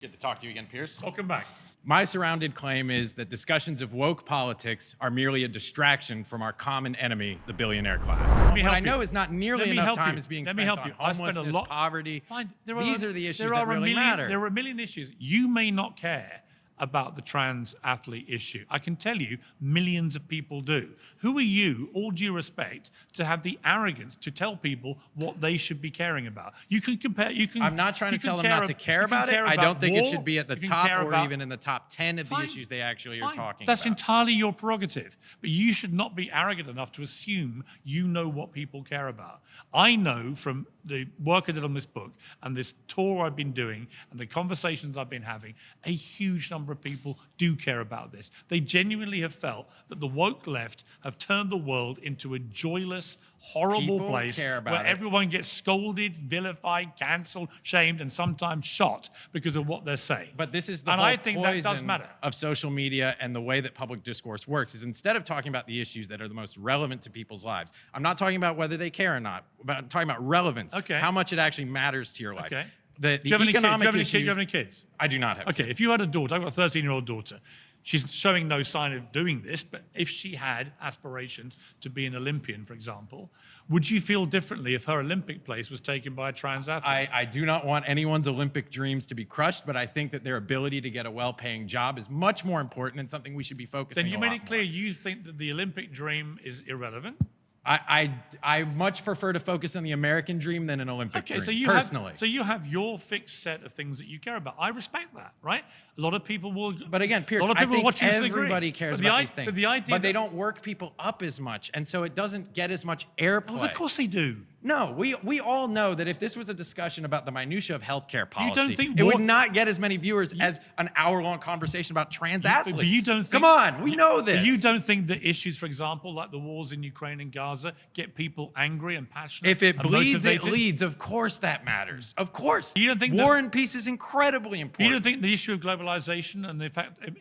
Good to talk to you again, Piers. Welcome back. My surrounded claim is that discussions of woke politics are merely a distraction from our common enemy, the billionaire class. What I know is not nearly enough time is being spent on homelessness, poverty. Fine. These are the issues that really matter. There are a million issues. You may not care about the trans athlete issue. I can tell you millions of people do. Who are you, all due respect, to have the arrogance to tell people what they should be caring about? You can compare, I'm not trying to tell them not to care about it. I don't think it should be at the top or even in the top 10 of the issues they actually are talking about. That's entirely your prerogative. But you should not be arrogant enough to assume you know what people care about. I know from the work I did on this book and this tour I've been doing and the conversations I've been having, a huge number of people do care about this. They genuinely have felt that the woke left have turned the world into a joyless, horrible place where everyone gets scolded, vilified, cancelled, shamed, and sometimes shot because of what they're saying. But this is the whole poison of social media and the way that public discourse works is instead of talking about the issues that are the most relevant to people's lives, I'm not talking about whether they care or not, but I'm talking about relevance, how much it actually matters to your life. Okay. Do you have any kids? I do not have kids. Okay, if you had a daughter, I've got a 13-year-old daughter. She's showing no sign of doing this, but if she had aspirations to be an Olympian, for example, would you feel differently if her Olympic place was taken by a trans athlete? I do not want anyone's Olympic dreams to be crushed, but I think that their ability to get a well-paying job is much more important and something we should be focusing on. Then you made it clear you think that the Olympic dream is irrelevant? I much prefer to focus on the American dream than an Olympic dream, personally. So you have your fixed set of things that you care about. I respect that, right? A lot of people will... But again, Piers, I think everybody cares about these things, but they don't work people up as much, and so it doesn't get as much airplay. Oh, of course they do. No, we all know that if this was a discussion about the minutia of healthcare policy, it would not get as many viewers as an hour-long conversation about trans athletes. But you don't think, come on, we know this. But you don't think that issues, for example, like the wars in Ukraine and Gaza, get people angry and passionate? If it bleeds, motivated? it leads. Of course that matters. Of course. You don't think war and peace is incredibly important. You don't think the issue of globalization and the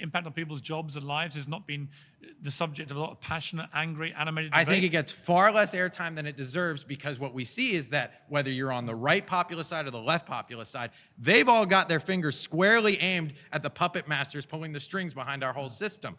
impact on people's jobs and lives has not been the subject of a lot of passionate, angry, animated debate? I think it gets far less airtime than it deserves because what we see is that whether you're on the right populist side or the left populist side, they've all got their fingers squarely aimed at the puppet masters pulling the strings behind our whole system.